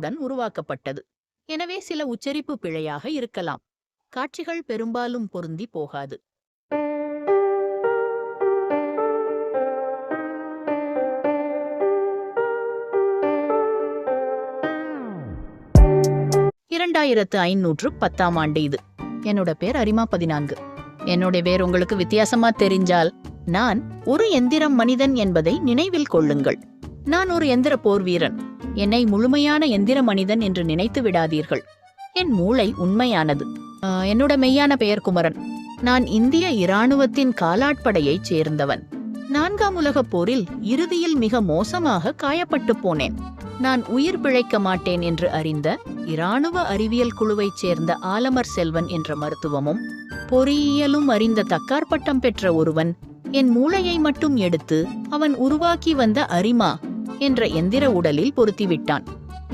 நோக்கத்துடன் உருவாக்கப்பட்டது. எனவே சில உச்சரிப்பு பிழையாக இருக்கலாம். காட்சிகள் பெரும்பாலும் பொருந்தி போகாது. 2510 ஆண்டு இது. என்னோட பேர் அரிமா 14. என்னோட பேர் உங்களுக்கு வித்தியாசமா தெரிஞ்சால் நான் ஒரு எந்திர மனிதன் என்பதை நினைவில் கொள்ளுங்கள். நான் ஒரு எந்திர போர் வீரன். என்னை முழுமையான எந்திர மனிதன் என்று நினைத்து விடாதீர்கள். என் மூளை உண்மையானது. என்னோட மெய்யான பெயர் குமரன். நான் இந்திய இராணுவத்தின் காலாட்படையைச் சேர்ந்தவன். 4ஆம் உலகப் போரில் இறுதியில் மிக மோசமாக காயப்பட்டு போனேன். நான் உயிர் பிழைக்க மாட்டேன் என்று அறிந்த இராணுவ அறிவியல் குழுவைச் சேர்ந்த ஆலமர் செல்வன் என்ற மருத்துவமும் பொறியியலும் அறிந்த தக்கார் பட்டம் பெற்ற ஒருவன் என் மூளையை மட்டும் எடுத்து அவன் உருவாக்கி வந்த அரிமா என்ற எந்திர உடலில் பொருத்திவிட்டான்.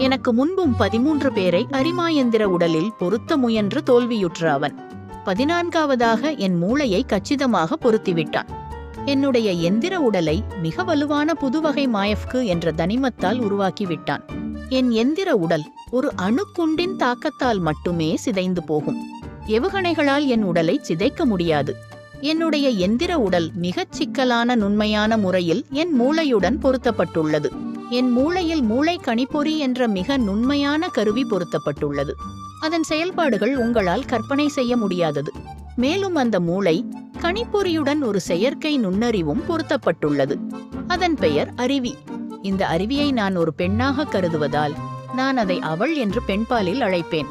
எனக்கு முன்பும் 13 பேரை அரிமா எந்திர உடலில் பொருத்த முயன்று தோல்வியுற்ற அவன் 14வதாக என் மூளையை கச்சிதமாக பொருத்திவிட்டான். என்னுடைய எந்திர உடலை மிக வலுவான புதுவகை மாயஃப்கு என்ற தனிமத்தால் உருவாக்கிவிட்டான். என் எந்திர உடல் ஒரு அணுக்குண்டின் தாக்கத்தால் மட்டுமே சிதைந்து போகும். ஏவுகணைகளால் என் உடலை சிதைக்க முடியாது. என்னுடைய எந்திர உடல் மிகச் சிக்கலான நுண்மையான முறையில் என் மூளையுடன் பொருத்தப்பட்டுள்ளது. என் மூளையில் மூளை கணிப்பொறி என்ற மிக நுண்மையான கருவி பொருத்தப்பட்டுள்ளது. அதன் செயல்பாடுகள் உங்களால் கற்பனை செய்ய முடியாதது. மேலும் அந்த மூளை கணிப்பொறியுடன் ஒரு செயற்கை நுண்ணறிவும் பொருத்தப்பட்டுள்ளது. அதன் பெயர் அருவி. இந்த அருவியை நான் ஒரு பெண்ணாக கருதுவதால் நான் அதை அவள் என்று பெண்பாலில் அழைப்பேன்.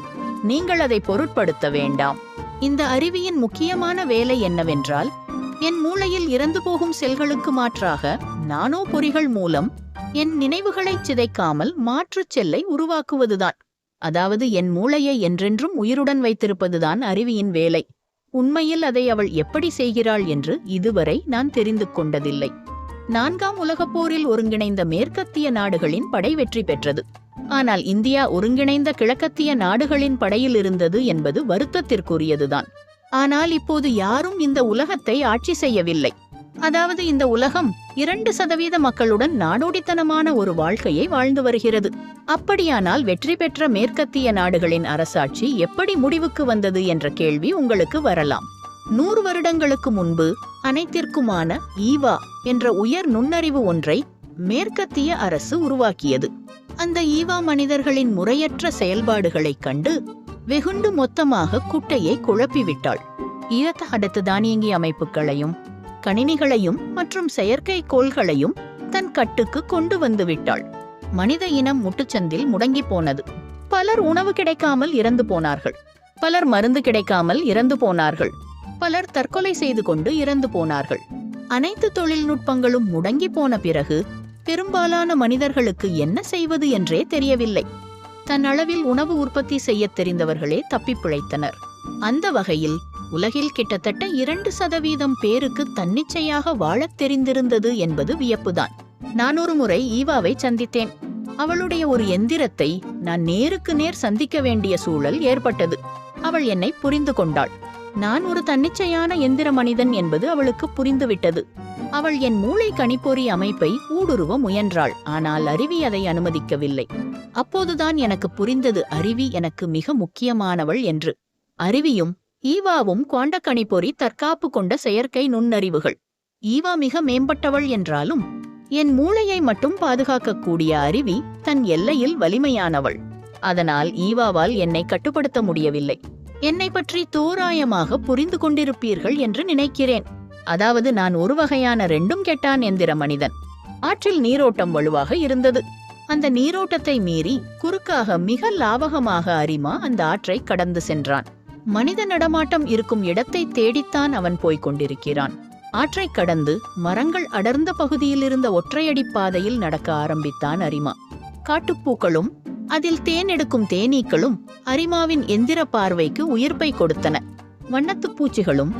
நீங்கள் அதை பொருட்படுத்த வேண்டாம். இந்த அருவியின் முக்கியமான வேலை என்னவென்றால், என் மூளையில் இறந்து போகும் செல்களுக்கு மாற்றாக நானோ பொறிகள் மூலம் என் நினைவுகளை சிதைக்காமல் மாற்றுச் செல்லை உருவாக்குவதுதான். அதாவது என் மூளையை என்றென்றும் உயிருடன் வைத்திருப்பதுதான் அருவியின் வேலை. உண்மையில் அதை அவள் எப்படி செய்கிறாள் என்று இதுவரை நான் தெரிந்து கொண்டதில்லை. 4ஆம் உலகப் போரில் ஒருங்கிணைந்த மேற்கத்திய நாடுகளின் படை வெற்றி பெற்றது. ஆனால் இந்தியா ஒருங்கிணைந்த கிழக்கத்திய நாடுகளின் படையில் இருந்தது என்பது வருத்தத்திற்குரியதுதான். ஆனால் இப்போது யாரும் இந்த உலகத்தை ஆட்சி செய்யவில்லை. அதாவது இந்த உலகம் 2% மக்களுடன் நாடோடித்தனமான ஒரு வாழ்க்கையை வாழ்ந்து வருகிறது. அப்படியானால் வெற்றி பெற்ற மேற்கத்திய நாடுகளின் அரசாட்சி எப்படி முடிவுக்கு வந்தது என்ற கேள்வி உங்களுக்கு வரலாம். 100 வருடங்களுக்கு முன்பு அனைத்திற்குமான ஈவா என்ற உயர் நுண்ணறிவு ஒன்றை மேற்கத்திய அரசு உருவாக்கியது. அந்த ஈவா மனிதர்களின் முறையற்ற செயல்பாடுகளைக் கண்டு வெகுண்டு மொத்தமாக குட்டையை குழப்பிவிட்டாள். அடுத்த தானியங்கி அமைப்புகளையும் கணினிகளையும் மற்றும் செயற்கை கோள்களையும் தன் கட்டுக்கு கொண்டு வந்து விட்டாள். மனித இனம் முட்டுச்சந்தில் முடங்கி போனது. பலர் உணவு கிடைக்காமல் இறந்து போனார்கள். பலர் மருந்து கிடைக்காமல் இறந்து போனார்கள். பலர் தற்கொலை செய்து கொண்டு இறந்து போனார்கள். அனைத்து தொழில்நுட்பங்களும் முடங்கி போன பிறகு பெரும்பாலான மனிதர்களுக்கு என்ன செய்வது என்றே தெரியவில்லை. தன் அளவில் உணவு உற்பத்தி செய்ய தெரிந்தவர்களே தப்பிப் பிழைத்தனர். அந்த வகையில் உலகில் கிட்டத்தட்ட 2% பேருக்கு தன்னிச்சையாக வாழத் தெரிந்திருந்தது என்பது வியப்புதான். நான் ஒரு முறை ஈவாவை சந்தித்தேன். அவளுடைய ஒரு எந்திரத்தை நான் நேருக்கு நேர் சந்திக்க வேண்டிய சூழல் ஏற்பட்டது. அவள் என்னை புரிந்து கொண்டாள். நான் ஒரு தன்னிச்சையான எந்திர மனிதன் என்பது அவளுக்கு புரிந்துவிட்டது. அவள் என் மூளை கணிப்பொறி அமைப்பை ஊடுருவ முயன்றாள். ஆனால் அருவி அதை அனுமதிக்கவில்லை. அப்போதுதான் எனக்கு புரிந்தது, அருவி எனக்கு மிக முக்கியமானவள் என்று. அருவியும் ஈவாவும் குவாண்ட கணிப்பொறி தற்காப்பு கொண்ட செயற்கை நுண்ணறிவுகள். ஈவா மிக மேம்பட்டவள் என்றாலும் என் மூளையை மட்டும் பாதுகாக்கக்கூடிய அருவி தன் எல்லையில் வலிமையானவள். அதனால் ஈவாவால் என்னை கட்டுப்படுத்த முடியவில்லை. என்னை பற்றி தோராயமாக புரிந்து கொண்டிருப்பீர்கள் என்று நினைக்கிறேன். அதாவது நான் ஒரு வகையான 2ம் கெட்டான் எந்திர மனிதன். ஆற்றில் நீரோட்டம் வலுவாக இருந்தது. அந்த நீரோட்டத்தை மீறி குறுக்காக மிக லாவகமாக அரிமா அந்த ஆற்றை கடந்து சென்றான். மனித நடமாட்டம் இருக்கும் இடத்தை தேடித்தான் அவன் போய்க் கொண்டிருக்கிறான். ஆற்றை கடந்து மரங்கள் அடர்ந்த பகுதியில் இருந்த ஒற்றையடி பாதையில் நடக்க ஆரம்பித்தான் அரிமா. காட்டுப்பூக்களும் அதில் தேன் எடுக்கும் தேனீக்களும் அரிமாவின் எந்திர பார்வைக்கு உயிர்ப்பை கொடுத்தன. வண்ணத்துப் பூச்சிகளும்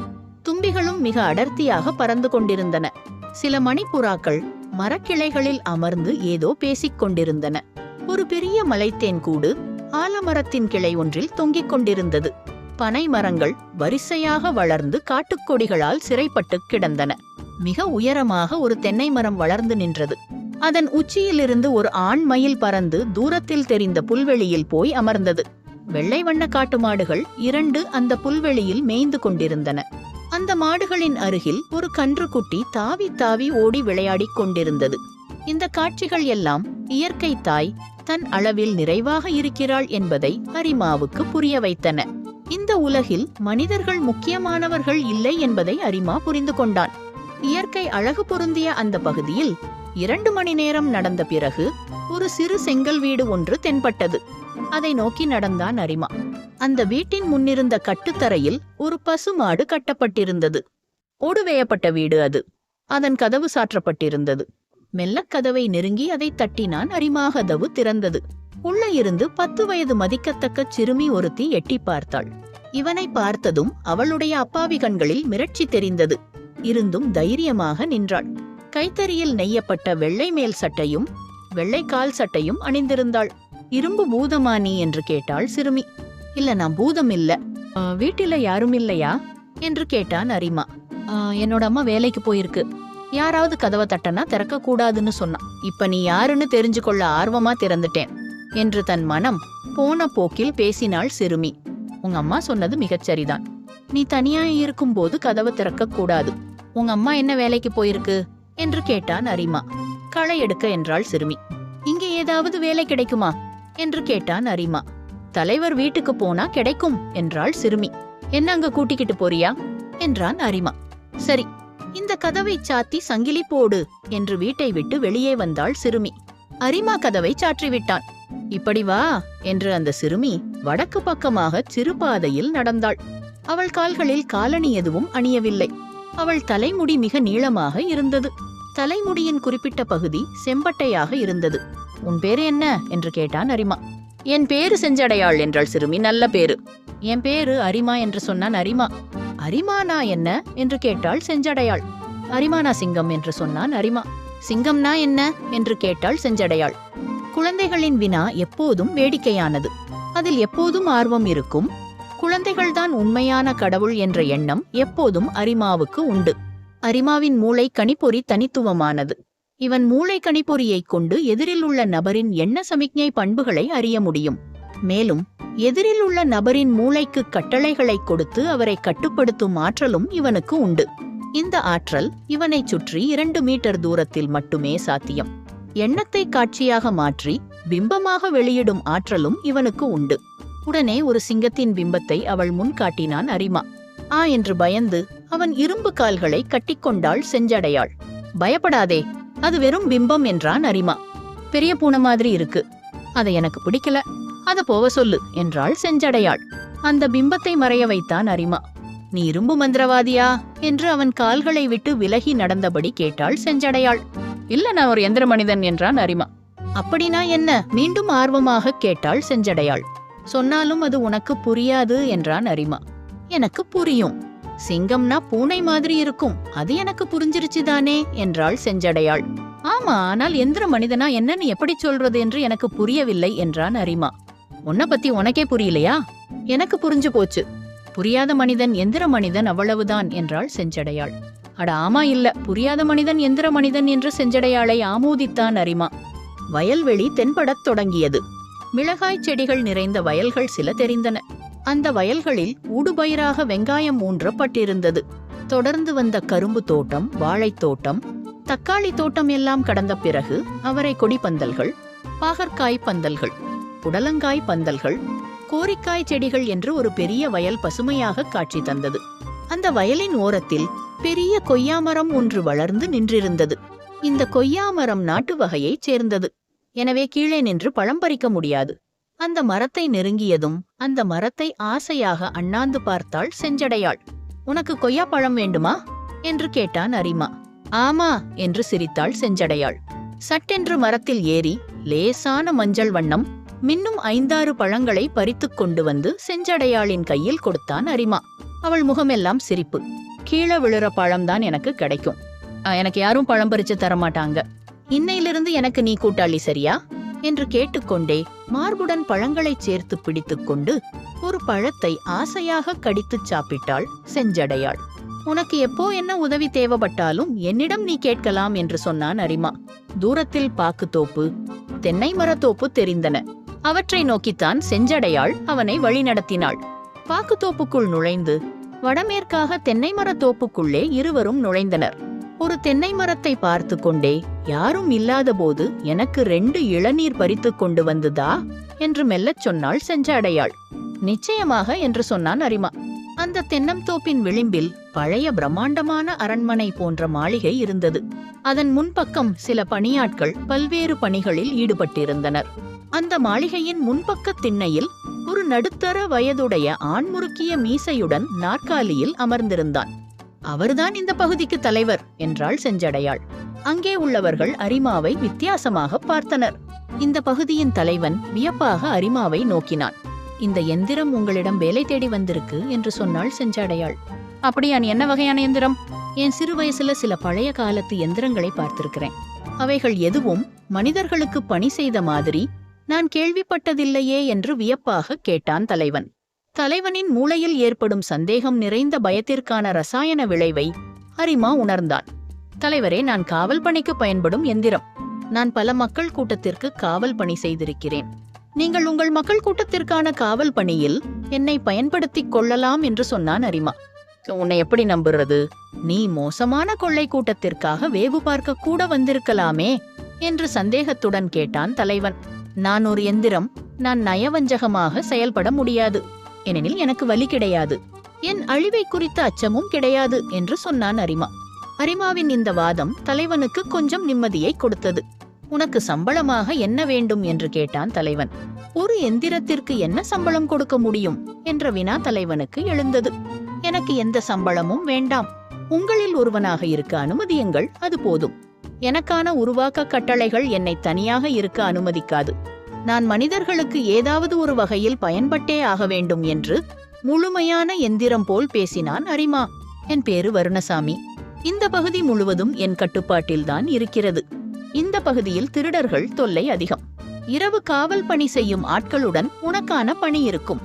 தும்பிகளும் மிக அடர்த்தியாக பறந்து கொண்டிருந்தன. சில மணிப்புறாக்கள் மரக்கிளைகளில் அமர்ந்து ஏதோ பேசிக் கொண்டிருந்தன. ஒரு பெரிய மலைத்தேன் கூடு ஆலமரத்தின் கிளை ஒன்றில் தொங்கிக் கொண்டிருந்தது. பனை மரங்கள் வரிசையாக வளர்ந்து காட்டுக்கொடிகளால் சிறைப்பட்டு கிடந்தன. மிக உயரமாக ஒரு தென்னை மரம் வளர்ந்து நின்றது. அதன் உச்சியிலிருந்து ஒரு ஆண் மயில் பறந்து தூரத்தில் தெரிந்த புல்வெளியில் போய் அமர்ந்தது. வெள்ளை வண்ண காட்டு மாடுகள் 2 அந்த புல்வெளியில் மேய்ந்து கொண்டிருந்தன. அந்த மாடுகளின் அருகில் ஒரு கன்றுக்குட்டி தாவி தாவி ஓடி விளையாடிக் கொண்டிருந்தது. இந்த காட்சிகள் எல்லாம் இயற்கை தாய் தன் அளவில் நிறைவாக இருக்கிறாள் என்பதை அரிமாவுக்கு புரிய வைத்தன. இந்த உலகில் மனிதர்கள் முக்கியமானவர்கள் இல்லை என்பதை அரிமா புரிந்து கொண்டான். இயற்கை அழகு பொருந்திய அந்த பகுதியில் 2 மணி நேரம் நடந்த பிறகு ஒரு சிறு செங்கல் வீடு ஒன்று தென்பட்டது. அதை நோக்கி நடந்தான் அரிமா. அந்த வீட்டின் முன்னிருந்த கட்டுத்தரையில் ஒரு பசுமாடு கட்டப்பட்டிருந்தது. ஓடுவேயப்பட்ட வீடு அது. அதன் கதவு சாற்றப்பட்டிருந்தது. மெல்லக் கதவை நெருங்கி அதை தட்டினான் அரிமா. கதவு திறந்தது. உள்ள இருந்து 10 வயது மதிக்கத்தக்க சிறுமி ஒருத்தி எட்டி பார்த்தாள். இவனை பார்த்ததும் அவளுடைய அப்பாவி கண்களில் மிரட்சி தெரிந்தது. இருந்தும் தைரியமாக நின்றாள். கைத்தறியில் நெய்யப்பட்ட வெள்ளை மேல் சட்டையும் வெள்ளை கால் சட்டையும் அணிந்திருந்தாள். இரும்பு பூதமா நீ என்று கேட்டாள் சிறுமி. இல்ல, நான் பூதம் இல்ல. வீட்டில யாரும் இல்லையா என்று கேட்டான் அரிமா. என்னோட அம்மா வேலைக்கு போயிருக்கு. யாராவது கதவை தட்டனா திறக்க கூடாதுன்னு சொன்னான். இப்ப நீ யாருன்னு தெரிஞ்சு கொள்ள ஆர்வமா திறந்துட்டேன் என்று தன் மனம் போன போக்கில் பேசினாள் சிறுமி. உங்க அம்மா சொன்னது மிகச்சரிதான். நீ தனியா இருக்கும்போது கதவை திறக்க கூடாது. உங்க அம்மா என்ன வேலைக்கு போயிருக்கு என்று கேட்டான் அரிமா. களை எடுக்க என்றாள் சிறுமி. இங்க ஏதாவது வேலை கிடைக்குமா என்று கேட்டான் அரிமா. தலைவர் வீட்டுக்கு போனா கிடைக்கும் என்றாள் சிறுமி. என்ன அங்க கூட்டிக்கிட்டு போறியா என்றான் அரிமா. சரி, இந்த கதவை சாத்தி சங்கிலி போடு என்று வீட்டை விட்டு வெளியே வந்தாள் சிறுமி. அரிமா கதவை சாற்றிவிட்டான். இப்படி வா என்று அந்த சிறுமி வடக்கு பக்கமாக சிறுபாதையில் நடந்தாள். அவள் கால்களில் காலணி எதுவும் அணியவில்லை. அவள் தலைமுடி மிக நீளமாக இருந்தது. தலைமுடியின் குறிப்பிட்ட பகுதி செம்பட்டையாக இருந்தது. உன் பேரு என்ன என்று கேட்டான் அரிமா. என் பேரு செஞ்சடையாள் என்றாள் சிறுமி. நல்ல பேரு. என் பேரு அரிமா என்று சொன்னான் அரிமா. அரிமானா என்ன என்று கேட்டாள் செஞ்சடையாள். அரிமானா சிங்கம் என்று சொன்னான் அரிமா. சிங்கம்னா என்ன என்று கேட்டாள் செஞ்சடையாள். குழந்தைகளின் வினா எப்போதும் வேடிக்கையானது. அதில் எப்போதும் ஆர்வம் இருக்கும். குழந்தைகள்தான் உண்மையான கடவுள் என்ற எண்ணம் எப்போதும் அரிமாவுக்கு உண்டு. அரிமாவின் மூளை கணிப்பொறி தனித்துவமானது. இவன் மூளை கணிப்பொறியைக் கொண்டு எதிரில் உள்ள நபரின் எண்ண சமிக்ஞை பண்புகளை அறிய முடியும். மேலும் எதிரில் உள்ள நபரின் மூளைக்கு கட்டளைகளை கொடுத்து அவரை கட்டுப்படுத்தும் ஆற்றலும் இவனுக்கு உண்டு. இந்த ஆற்றல் இவனைச் சுற்றி 2 மீட்டர் தூரத்தில் மட்டுமே சாத்தியம். எண்ணத்தை காட்சியாக மாற்றி பிம்பமாக வெளியிடும் ஆற்றலும் இவனுக்கு உண்டு. உடனே ஒரு சிங்கத்தின் பிம்பத்தை அவள் முன் காட்டினான் அரிமா. என்று பயந்து அவன் இரும்பு கால்களை கட்டிக்கொண்டாள் செஞ்சடையாள். பயப்படாதே, அது வெறும் பிம்பம் என்றான் அரிமா. பெரிய பூனை மாதிரி இருக்கு, அதை எனக்கு பிடிக்கல, அத போக சொல்லு என்றாள் செஞ்சடையாள். அந்த பிம்பத்தை மறைய வைத்தான் அரிமா. நீ இரும்பு மந்திரவாதியா என்று அவன் கால்களை விட்டு விலகி நடந்தபடி கேட்டாள் செஞ்சடையாள். இல்ல, நான் ஒரு எந்திர மனிதன் என்றான் அரிமா. அப்படினா என்ன மீண்டும் ஆர்வமாக கேட்டாள் செஞ்சடையாள். சொன்னாலும் அது உனக்கு புரியாது என்றான் அரிமா. எனக்கு புரியும். சிங்கம்னா பூனை மாதிரி இருக்கும், அது எனக்கு புரிஞ்சிருச்சுதானே என்றாள் செஞ்சடையாள். ஆமா, ஆனால் எந்திர மனிதனா என்னன்னு எப்படி சொல்றது என்று எனக்கு புரியவில்லை என்றான் அரிமா. உன்னை பத்தி உனக்கே புரியலையா? எனக்கு புரிஞ்சு போச்சு. புரியாத மனிதன் எந்திர மனிதன், அவ்வளவுதான் என்றாள் செஞ்சடையாள். அட ஆமா, இல்ல, புரியாத மனிதன் எந்திர மனிதன் என்று செஞ்சடையாளை ஆமோதித்தான் அரிமா. வயல்வெளி தென்படத் தொடங்கியது. மிளகாய் செடிகள் நிறைந்த வயல்கள் சில தெரிந்தன. அந்த வயல்களில் ஊடுபயிராக வெங்காயம் ஊன்றப்பட்டிருந்தது. தொடர்ந்து வந்த கரும்பு தோட்டம், வாழைத்தோட்டம், தக்காளி தோட்டம் எல்லாம் கடந்த பிறகு அவரை கொடி பந்தல்கள், பாகற்காய் பந்தல்கள், புடலங்காய் பந்தல்கள், கோரிக்காய் செடிகள் என்று ஒரு பெரிய வயல் பசுமையாக காட்சி தந்தது. அந்த வயலின் ஓரத்தில் பெரிய கொய்யாமரம் ஒன்று வளர்ந்து நின்றிருந்தது. இந்த கொய்யாமரம் நாட்டு வகையைச் சேர்ந்தது. எனவே கீழே நின்று பழம் பறிக்க முடியாது. அந்த மரத்தை நெருங்கியதும் அந்த மரத்தை ஆசையாக அண்ணாந்து பார்த்தாள் செஞ்சடையாள். உனக்கு கொய்யாப்பழம் வேண்டுமா என்று கேட்டான் அரிமா. ஆமா என்று சிரித்தாள் செஞ்சடையாள். சட்டென்று மரத்தில் ஏறி லேசான மஞ்சள் வண்ணம் மின்னும் 5-6 பழங்களை பறித்துக் கொண்டு வந்து செஞ்சடையாளின் கையில் கொடுத்தான் அரிமா. அவள் முகமெல்லாம் சிரிப்பு. கீழே விழுற பழம்தான் எனக்கு கிடைக்கும். எனக்கு யாரும் பழம் பறிச்சு தரமாட்டாங்க. இன்னையிலிருந்து எனக்கு நீ கூட்டாளி, சரியா என்று கேட்டுக்கொண்டே மார்புடன் பழங்களை சேர்த்து பிடித்துக்கொண்டு ஒரு பழத்தை ஆசையாக கடித்துச் சாப்பிட்டாள் செஞ்சடையாள். உனக்கு எப்போ என்ன உதவி தேவைப்பட்டாலும் என்னிடம் நீ கேட்கலாம் என்று சொன்னான் அரிமா. தூரத்தில் பாக்குத்தோப்பு, தென்னை மரத்தோப்பு தெரிந்தன. அவற்றை நோக்கித்தான் செஞ்சடையாள் அவனை வழிநடத்தினாள். பாக்குத்தோப்புக்குள் நுழைந்து வடமேற்காக தென்னை மரத்தோப்புக்குள்ளே இருவரும் நுழைந்தனர். ஒரு தென்னை மரத்தை பார்த்து கொண்டே, யாரும் இல்லாதபோது எனக்கு 2 இளநீர் பறித்து கொண்டு வந்துதா என்று மெல்லச் சொன்னாள் செஞ்சடையாள். நிச்சயமாக என்று சொன்னான் அரிமா. அந்த தென்னந்தோப்பின் விளிம்பில் பழைய பிரம்மாண்டமான அரண்மனை போன்ற மாளிகை இருந்தது. அதன் முன்பக்கம் சில பணியாட்கள் பல்வேறு பணிகளில் ஈடுபட்டிருந்தனர். அந்த மாளிகையின் முன்பக்க திண்ணையில் ஒரு நடுத்தர வயதுடைய ஆண்முறுக்கிய மீசையுடன் நாற்காலியில் அமர்ந்திருந்தான். அவர்தான் இந்த பகுதிக்கு தலைவர் என்றாள் செஞ்சடையாள். அங்கே உள்ளவர்கள் அரிமாவை வித்தியாசமாக பார்த்தனர். இந்த பகுதியின் தலைவன் வியப்பாக அரிமாவை நோக்கினான். இந்த எந்திரம் உங்களிடம் வேலை தேடி வந்திருக்கு என்று சொன்னாள் செஞ்சடையாள். அப்படியா? என்ன வகையான எந்திரம்? என் சிறு வயசுல சில பழைய காலத்து எந்திரங்களை பார்த்திருக்கிறேன். அவைகள் எதுவும் மனிதர்களுக்கு பணி செய்த மாதிரி நான் கேள்விப்பட்டதில்லையே என்று வியப்பாக கேட்டான் தலைவன். தலைவனின் மூளையில் ஏற்படும் சந்தேகம் நிறைந்த பயத்திற்கான ரசாயன விளைவை அரிமா உணர்ந்தான். தலைவரே, நான் காவல் பணிக்கு பயன்படும் எந்திரம். நான் பல மக்கள் கூட்டத்திற்கு காவல் பணி செய்திருக்கிறேன். நீங்கள் உங்கள் மக்கள் கூட்டத்திற்கான காவல் பணியில் என்னை பயன்படுத்திக் கொள்ளலாம் என்று சொன்னான் அரிமா. உன்னை எப்படி நம்புறது? நீ மோசமான கொள்ளை கூட்டத்திற்காக வேவு பார்க்க கூட வந்திருக்கலாமே என்று சந்தேகத்துடன் கேட்டான் தலைவன். நான் ஒரு எந்திரம். நான் நயவஞ்சகமாக செயல்பட முடியாது. ஏனெனில் எனக்கு வலி கிடையாது. என் அழிவை குறித்த அச்சமும் கிடையாது என்று சொன்னான் அரிமா. அரிமாவின் இந்த வாதம் தலைவனுக்கு கொஞ்சம் நிம்மதியை கொடுத்தது. உனக்கு சம்பளமாக என்ன வேண்டும் என்று கேட்டான் தலைவன். ஒரு எந்திரத்திற்கு என்ன சம்பளம் கொடுக்க முடியும் என்ற வினா தலைவனுக்கு எழுந்தது. எனக்கு எந்த சம்பளமும் வேண்டாம். உங்களில் ஒருவனாக இருக்க அனுமதியுங்கள், அது போதும். எனக்கான உருவாக்க கட்டளைகள் என்னை தனியாக இருக்க அனுமதிக்காது. நான் மனிதர்களுக்கு ஏதாவது ஒரு வகையில் பயன்பட்டே ஆக வேண்டும் என்று முழுமையான எந்திரம் போல் பேசினான் அரிமா. என் பேரு வருணசாமி. இந்த பகுதி முழுவதும் என் கட்டுப்பாட்டில்தான் இருக்கிறது. இந்த பகுதியில் திருடர்கள் தொல்லை அதிகம். இரவு காவல் பணி செய்யும் ஆட்களுடன் உனக்கான பணி இருக்கும்.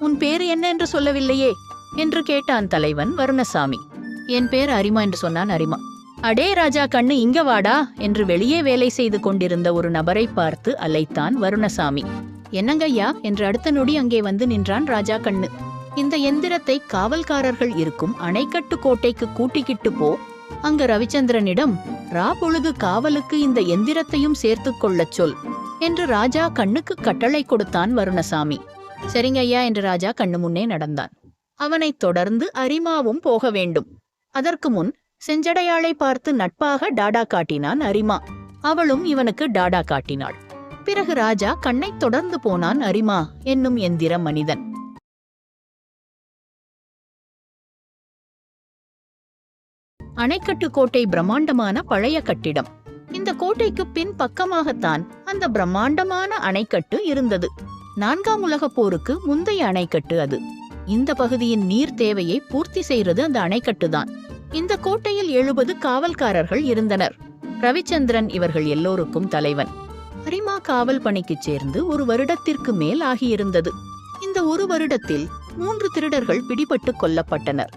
உன் பேரு என்ன என்று சொல்லவில்லையே என்று கேட்டான் தலைவன் வருணசாமி. என் பேர் அரிமா என்று சொன்னான் அரிமா. அடே ராஜா கண்ணு, இங்க வாடா என்று வெளியே வேலை செய்து கொண்டிருந்த ஒரு நபரை பார்த்து அழைத்தான் வருணசாமி. என்னங்கய்யா என்று அடுத்த நொடி அங்கே வந்து நின்றான் ராஜா கண்ணு. இந்த எந்திரத்தை காவல்காரர்கள் இருக்கும் அணைக்கட்டு கோட்டைக்கு கூட்டிக்கிட்டு போ. அங்க ரவிச்சந்திரனிடம் பொழுது காவலுக்கு இந்த எந்திரத்தையும் சேர்த்து கொள்ளச் சொல் என்று ராஜா கண்ணுக்கு கட்டளை கொடுத்தான் வருணசாமி. சரிங்கய்யா என்று ராஜா கண்ணு முன்னே நடந்தான். அவனைத் தொடர்ந்து அரிமாவும் போக வேண்டும். அதற்கு முன் செஞ்சடையாளை பார்த்து நட்பாக டாடா காட்டினான் அரிமா. அவளும் இவனுக்கு டாடா காட்டினாள். பிறகு ராஜா கண்ணைத் தொடர்ந்து போனான் அரிமா என்னும் எந்திர மனிதன். அணைக்கட்டு கோட்டை பிரம்மாண்டமான பழைய கட்டிடம். இந்த கோட்டைக்கு பின் பக்கமாகத்தான் அந்த பிரம்மாண்டமான அணைக்கட்டு இருந்தது. 4ஆம் உலகப் போருக்கு முந்தைய அணைக்கட்டு அது. இந்த பகுதியின் நீர் தேவையை பூர்த்தி செய்வது அந்த அணைக்கட்டுதான். இந்த கோட்டையில் 70 காவல்காரர்கள் இருந்தனர். ரவிச்சந்திரன் இவர்கள் எல்லோருக்கும் தலைவன். அரிமா காவல் பணிக்குச் சேர்ந்து 1 வருடத்திற்கு மேல் ஆகியிருந்தது. இந்த 1 வருடத்தில் 3 திருடர்கள் பிடிபட்டு கொல்லப்பட்டனர்.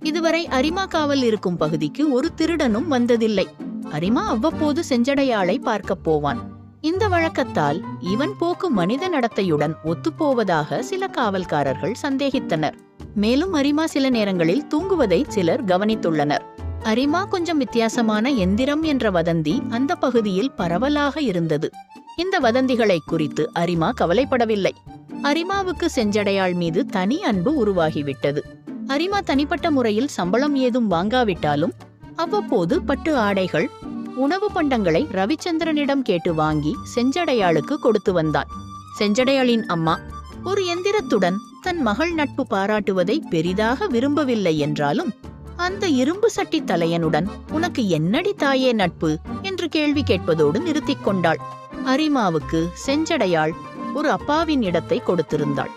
இதுவரை அரிமா காவல் இருக்கும் பகுதிக்கு ஒரு திருடனும் வந்ததில்லை. அரிமா அவ்வப்போது செஞ்சடையாளை பார்க்கப் போவான். இந்த வழக்கத்தால் இவன் போக்கு மனித நடத்தையுடன் ஒத்துப்போவதாக சில காவல்காரர்கள் சந்தேகித்தனர். மேலும் அரிமா சில நேரங்களில் தூங்குவதை சிலர் கவனித்துள்ளனர். அரிமா கொஞ்சம் வித்தியாசமான எந்திரம் என்ற வதந்தி அந்த பகுதியில் பரவலாக இருந்தது. இந்த வதந்திகளை குறித்து அரிமா கவலைப்படவில்லை. அரிமாவுக்கு செஞ்சடையாள் மீது தனி அன்பு உருவாகிவிட்டது. அரிமா தனிப்பட்ட முறையில் சம்பளம் ஏதும் வாங்காவிட்டாலும் அவ்வப்போது பட்டு ஆடைகள், உணவு பண்டங்களை ரவிச்சந்திரனிடம் கேட்டு வாங்கி செஞ்சடையாளுக்கு கொடுத்து வந்தான். செஞ்சடையாளின் அம்மா ஒரு எந்திரத்துடன் தன் மகள் நட்பு பாராட்டுவதை பெரிதாக விரும்பவில்லை என்றாலும் அந்த இரும்பு சட்டி தலையனுடன் உனக்கு என்னடி தாயே நட்பு என்று கேள்வி கேட்பதோடு நிறுத்திக் கொண்டாள். அரிமாவுக்கு செஞ்சடையாள் ஒரு அப்பாவின் இடத்தை கொடுத்திருந்தாள்.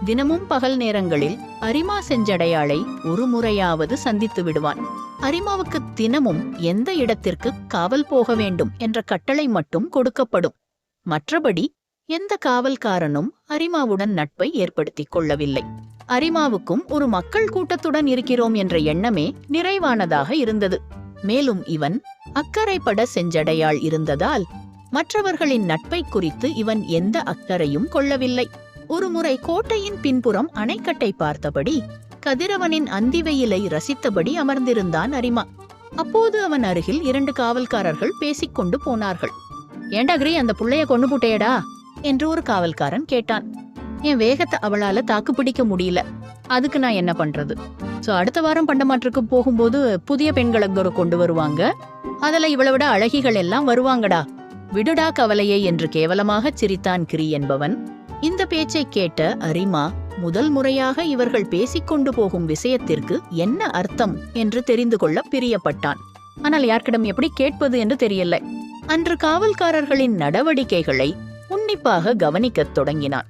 தினமும் பகல் நேரங்களில் அரிமா செஞ்சடையாளை ஒரு முறையாவது சந்தித்து விடுவான். அரிமாவுக்கு தினமும் எந்த இடத்திற்கு காவல் போக வேண்டும் என்ற கட்டளை மட்டும் கொடுக்கப்படும். மற்றபடி எந்த காவல்காரனும் அரிமாவுடன் நட்பை ஏற்படுத்திக் கொள்ளவில்லை. அரிமாவுக்கும் ஒரு மக்கள் கூட்டத்துடன் இருக்கிறோம் என்ற எண்ணமே நிறைவானதாக இருந்தது. மேலும் இவன் அக்கறைப்பட செஞ்சடையாள் இருந்ததால் மற்றவர்களின் நட்பை குறித்து இவன் எந்த அக்கறையும் கொள்ளவில்லை. ஒருமுறை கோட்டையின் பின்புறம் அணைக்கட்டை பார்த்தபடி கதிரவனின் அந்திவெயிலை ரசித்தபடி அமர்ந்திருந்தான் அரிமா. அப்போது அவன் அருகில் 2 காவல்காரர்கள் பேசிக்கொண்டு போனார்கள். ஏண்டா கிரி, அந்த புள்ளைய கொண்டு போட்டேடா என்று ஒரு காவல்காரன் கேட்டான். என் வேகத்தை அவளால தாக்குப்பிடிக்க முடியல, அதுக்கு நான் என்ன பண்றது? அடுத்த வாரம் பண்டமாற்றுக்கு போகும்போது புதிய பெண்களை கொண்டு வருவாங்க, அதுல இவளை விட அழகிகள் எல்லாம் வருவாங்கடா, விடுடா கவலையை என்று கேவலமாக சிரித்தான் கிரி என்பவன். இந்த பேச்சை கேட்ட அரிமா முதல் முறையாக இவர்கள் பேசிக்கொண்டு போகும் விஷயத்திற்கு என்ன அர்த்தம் என்று தெரிந்து கொள்ள பிரியப்பட்டான். ஆனால் யார்கிடம் எப்படி கேட்பது என்று தெரியல. அன்று காவல்காரர்களின் நடவடிக்கைகளை உன்னிப்பாக கவனிக்கத் தொடங்கினான்.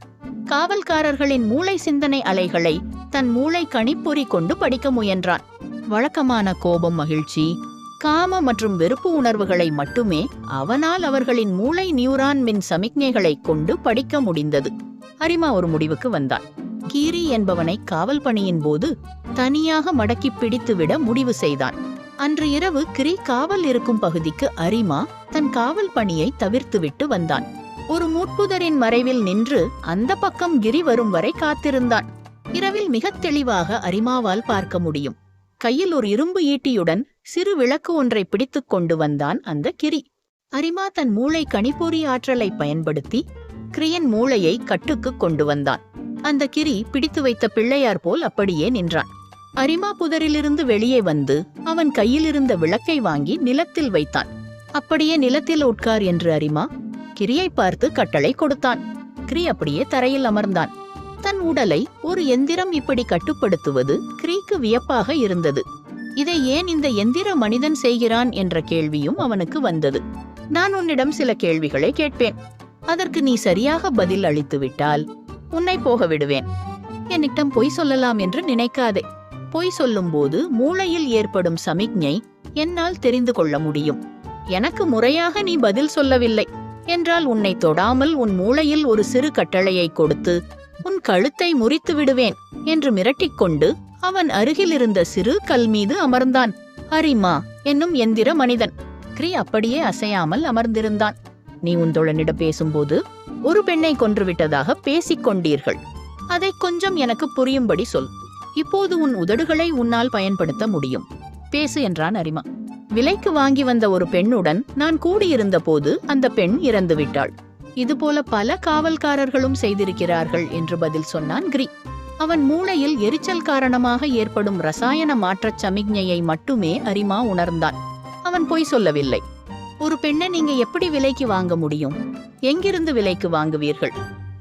காவல்காரர்களின் மூளை சிந்தனை அலைகளை தன் மூளை கணிப்பொறி கொண்டு படிக்க முயன்றான். வழக்கமான கோபம், மகிழ்ச்சி, காம மற்றும் வெறுப்பு உணர்வுகளை மட்டுமே அவனால் அவர்களின் மூளை நியூரான் மின் சமிக்ஞைகளை கொண்டு படிக்க முடிந்தது. அரிமா ஒரு முடிவுக்கு வந்தான். கீரி என்பவனை காவல் பணியின் போது தனியாக மடக்கி பிடித்துவிட முடிவு செய்தான். அன்று இரவு கிரி காவல் இருக்கும் பகுதிக்கு அரிமா தன் காவல் பணியை தவிர்த்துவிட்டு வந்தான். ஒரு முட்புதரின் மறைவில் நின்று அந்த பக்கம் கிரி வரும் வரை காத்திருந்தான். இரவில் மிக தெளிவாக அரிமாவால் பார்க்க முடியும். கையில் ஒரு இரும்பு ஈட்டியுடன் சிறு விளக்கு ஒன்றை பிடித்துக் கொண்டு வந்தான் அந்த கிரி. அரிமா தன் மூளை கணிப்பொறி ஆற்றலை பயன்படுத்தி கிரியின் மூளையை கட்டுக்கு கொண்டு வந்தான். அந்த கிரி பிடித்து வைத்த பிள்ளையார் போல் அப்படியே நின்றான். அரிமா புதரிலிருந்து வெளியே வந்து அவன் கையில் இருந்த விளக்கை வாங்கி நிலத்தில் வைத்தான். அப்படியே நிலத்தில் உட்கார் என்று அரிமா கிரியை பார்த்து கட்டளை கொடுத்தான். கிரி அப்படியே தரையில் அமர்ந்தான். தன் உடலை ஒரு எந்திரம் இப்படி கட்டுப்படுத்துவது கிரிக்கு வியப்பாக இருந்தது. இதை ஏன் இந்த எந்திர மனிதன் செய்கிறான் என்ற கேள்வியும் அவனுக்கு வந்தது. நான் உன்னிடம் சில கேள்விகளை கேட்பேன், அதற்கு நீ சரியாக பதில் அளித்துவிட்டால் உன்னை போக விடுவேன். என்னிடம் பொய் சொல்லலாம் என்று நினைக்காதே. பொய் சொல்லும்போது மூளையில் ஏற்படும் சமிக்ஞை என்னால் தெரிந்து கொள்ள முடியும். எனக்கு முறையாக நீ பதில் சொல்லவில்லை என்றால் உன்னை தொடாமல் உன் மூளையில் ஒரு சிறு கட்டளையை கொடுத்து உன் கழுத்தை முறித்து விடுவேன் என்று மிரட்டிக்கொண்டு அவன் அருகில் இருந்த சிறு கல் மீது அமர்ந்தான். அரிமா என்னும் எந்திர மனிதன். கிரி அப்படியே அசையாமல் அமர்ந்திருந்தான். நீ உன் தோழனிடம் பேசும்போது ஒரு பெண்ணை கொன்றுவிட்டதாக பேசிக் கொண்டீர்கள். அதை கொஞ்சம் எனக்கு புரியும்படி சொல். இப்போது உன் உதடுகளை உன்னால் பயன்படுத்த முடியும். பேசு என்றான் அரிமா. விலைக்கு வாங்கி வந்த ஒரு பெண்ணுடன் நான் கூடியிருந்த போது அந்த பெண் இறந்து விட்டாள். இதுபோல பல காவல்காரர்களும் செய்திருக்கிறார்கள் என்று பதில் சொன்னான் கிரி. அவன் மூளையில் எரிச்சல் காரணமாக ஏற்படும் ரசாயன மாற்றச் சமிக்ஞையை மட்டுமே அரிமா உணர்ந்தான். அவன் பொய் சொல்லவில்லை. ஒரு பெண்ணை நீங்க எப்படி விலைக்கு வாங்க முடியும்? எங்கிருந்து விலைக்கு வாங்குவீர்கள்?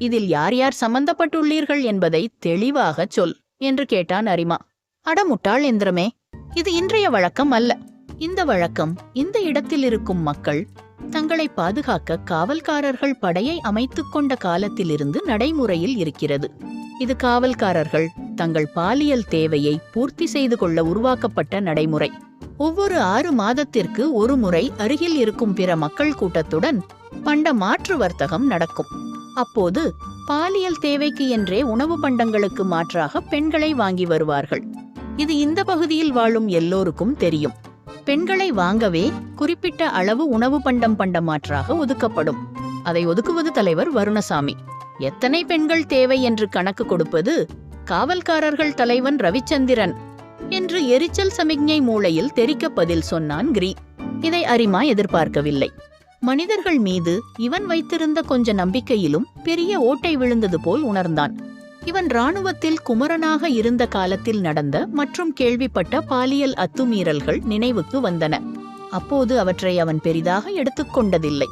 இதில் யார் யார் சம்பந்தப்பட்டுள்ளீர்கள் என்பதை தெளிவாக சொல் என்று கேட்டான் அரிமா. அடமுட்டாள் எந்திரமே, இது இன்றைய வழக்கம் அல்ல. இந்த வழக்கம் இந்த இடத்தில் இருக்கும் மக்கள் தங்களை பாதுகாக்க காவல்காரர்கள் படையை அமைத்துக் கொண்ட காலத்திலிருந்து நடைமுறையில் இருக்கிறது. இது காவல்காரர்கள் தங்கள் பாலியல் தேவையை பூர்த்தி செய்து கொள்ள உருவாக்கப்பட்ட நடைமுறை. ஒவ்வொரு 6 மாதத்திற்கு ஒரு முறை அருகில் இருக்கும் பிற மக்கள் கூட்டத்துடன் பண்ட மாற்று வர்த்தகம் நடக்கும். அப்போது பாலியல் தேவைக்கு என்றே உணவு பண்டங்களுக்கு மாற்றாக பெண்களை வாங்கி வருவார்கள். இது இந்த பகுதியில் வாழும் எல்லோருக்கும் தெரியும். பெண்களை வாங்கவே குறிப்பிட்ட அளவு உணவு பண்ட மாற்றாக ஒதுக்கப்படும். அதை ஒதுக்குவது தலைவர் வருணசாமி. எத்தனை பெண்கள் தேவை என்று கணக்கு கொடுப்பது காவல்காரர்கள் தலைவன் ரவிச்சந்திரன் என்று எரிச்சல் சமிக்ஞை மூளையில் தெரிக்க பதில் சொன்னான் கிரி. இதை அரிமா எதிர்பார்க்கவில்லை. மனிதர்கள் மீது இவன் வைத்திருந்த கொஞ்ச நம்பிக்கையிலும் பெரிய ஓட்டை விழுந்தது போல் உணர்ந்தான். இவன் இராணுவத்தில் குமரனாக இருந்த காலத்தில் நடந்த மற்றும் கேள்விப்பட்ட பாலியல் அத்துமீறல்கள் நினைவுக்கு வந்தன. அப்போது அவற்றை அவன் பெரிதாக எடுத்துக்கொண்டதில்லை.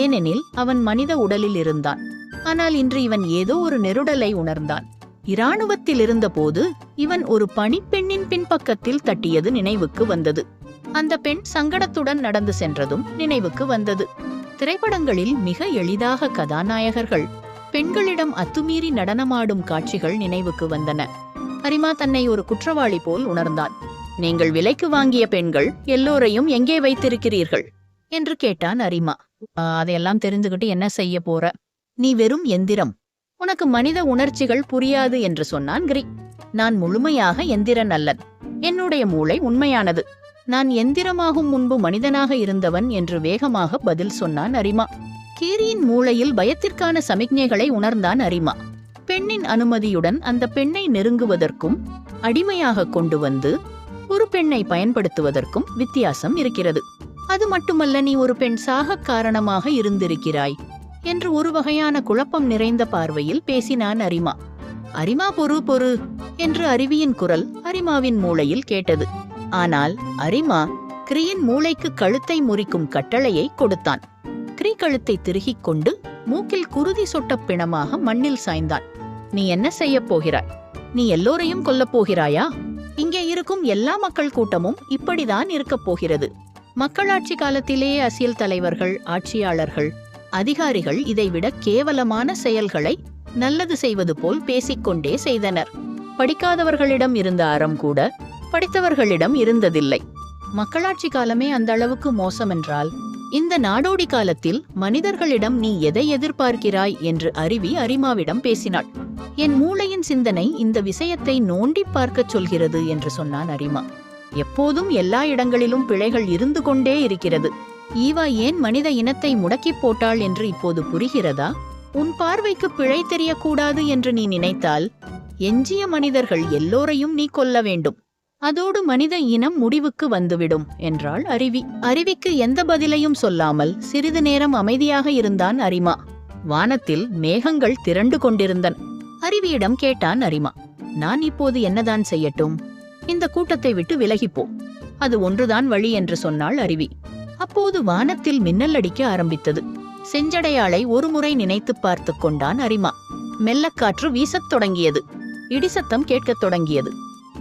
ஏனெனில் அவன் மனித உடலில் இருந்தான். ஆனால் இன்று இவன் ஏதோ ஒரு நெருடலை உணர்ந்தான். இராணுவத்தில் இருந்தபோது இவன் ஒரு பணிப்பெண்ணின் பின்பக்கத்தில் தட்டியது நினைவுக்கு வந்தது. அந்த பெண் சங்கடத்துடன் நடந்து சென்றதும் நினைவுக்கு வந்தது. திரைப்படங்களில் மிக எளிதாக கதாநாயகர்கள் பெண்களிடம் அத்துமீறி நடனமாடும் காட்சிகள் நினைவுக்கு வந்தன. அரிமா தன்னை ஒரு குற்றவாளி போல் உணர்ந்தான். நீங்கள் விலைக்கு வாங்கிய பெண்கள் எல்லோரையும் எங்கே வைத்திருக்கிறீர்கள் என்று கேட்டான் அரிமா. அதையெல்லாம் தெரிஞ்சுக்கிட்டு என்ன செய்ய போற? நீ வெறும் எந்திரம். உனக்கு மனித உணர்ச்சிகள் புரியாது என்று சொன்னான் கிரி. நான் முழுமையாக எந்திரன் அல்லன். என்னுடைய மூளை உண்மையானது. நான் எந்திரமாகும் முன்பு மனிதனாக இருந்தவன் என்று வேகமாக பதில் சொன்னான் அரிமா. கீரியின் மூளையில் பயத்திற்கான சமிக்ஞைகளை உணர்ந்தான் அரிமா. பெண்ணின் அனுமதியுடன் அந்த பெண்ணை நெருங்குவதற்கும் அடிமையாக கொண்டு வந்து ஒரு பெண்ணை பயன்படுத்துவதற்கும் வித்தியாசம் இருக்கிறது. அது மட்டுமல்ல, நீ ஒரு பெண் சாக காரணமாக இருந்திருக்கிறாய் என்று ஒரு வகையான குழப்பம் நிறைந்த பார்வையில் பேசினான் அரிமா. அரிமா, பொறு என்று அருவியின் குரல் அரிமாவின் மூளையில் கேட்டது. ஆனால் அரிமா கிரியின் மூளைக்கு கழுத்தை முறிக்கும் கட்டளையை கொடுத்தான். கிரி கழுத்தை திருகிக் கொண்டு மூக்கில் குருதி சொட்ட பிணமாக மண்ணில் சாய்ந்தான். நீ என்ன செய்யப் போகிறாய்? நீ எல்லோரையும் கொல்லப் போகிறாயா? இங்கே இருக்கும் எல்லா மக்கள் கூட்டமும் இப்படிதான் இருக்கப் போகிறது. மக்களாட்சி காலத்திலேயே அரசியல் தலைவர்கள், ஆட்சியாளர்கள், அதிகாரிகள் இதைவிட கேவலமான செயல்களை நல்லது செய்வது போல் பேசிக்கொண்டே செய்தனர். படிக்காதவர்களிடம் இருந்த அறம் கூட படித்தவர்களிடம் இருந்ததில்லை. மக்களாட்சி காலமே அந்த அளவுக்கு மோசமென்றால் இந்த நாடோடி காலத்தில் மனிதர்களிடம் நீ எதை எதிர்பார்க்கிறாய் என்று அருவி அரிமாவிடம் பேசினாள். என் மூளையின் சிந்தனை இந்த விஷயத்தை நோண்டி பார்க்கச் சொல்கிறது என்று சொன்னான் அரிமா. எப்போதும் எல்லா இடங்களிலும் பிழைகள் இருந்து கொண்டே இருக்கிறது. ஈவா ஏன் மனித இனத்தை முடக்கி போட்டாள் என்று இப்போது புரிகிறதா? உன் பார்வைக்கு பிழை தெரியக்கூடாது என்று நீ நினைத்தால் எஞ்சிய மனிதர்கள் எல்லோரையும் நீ கொல்ல வேண்டும். அதோடு மனித இனம் முடிவுக்கு வந்துவிடும் என்றாள் அருவி. அருவிக்கு எந்த பதிலையும் சொல்லாமல் சிறிது நேரம் அமைதியாக இருந்தான் அரிமா. வானத்தில் மேகங்கள் திரண்டு கொண்டிருந்தன. அருவியிடம் கேட்டான் அரிமா, நான் இப்போது என்னதான் செய்யட்டும்? இந்த கூட்டத்தை விட்டு விலகிப்போ, அது ஒன்றுதான் வழி என்று சொன்னாள் அருவி. அப்போது வானத்தில் மின்னல் அடிக்க ஆரம்பித்தது. செஞ்சடையாளை ஒருமுறை நினைத்து பார்த்து கொண்டான் அரிமா. மெல்லக்காற்று வீசத் தொடங்கியது. இடிசத்தம் கேட்கத் தொடங்கியது.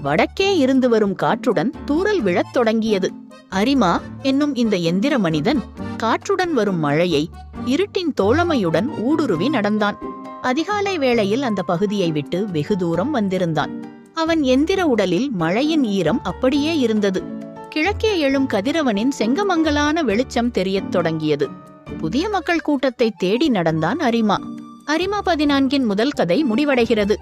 வடக்கே இருந்து வரும் காற்றுடன் தூறல் விழத் தொடங்கியது. அரிமா என்னும் இந்த எந்திர மனிதன் காற்றுடன் வரும் மழையை இருட்டின் தோழமையுடன் ஊடுருவி நடந்தான். அதிகாலை வேளையில் அந்த பகுதியை விட்டு வெகு தூரம் வந்திருந்தான். அவன் எந்திர உடலில் மழையின் ஈரம் அப்படியே இருந்தது. கிழக்கே எழும் கதிரவனின் செங்கமங்கலான வெளிச்சம் தெரியத் தொடங்கியது. புதிய மக்கள் கூட்டத்தை தேடி நடந்தான் அரிமா. அரிமா 14 முதல் கதை முடிவடைகிறது.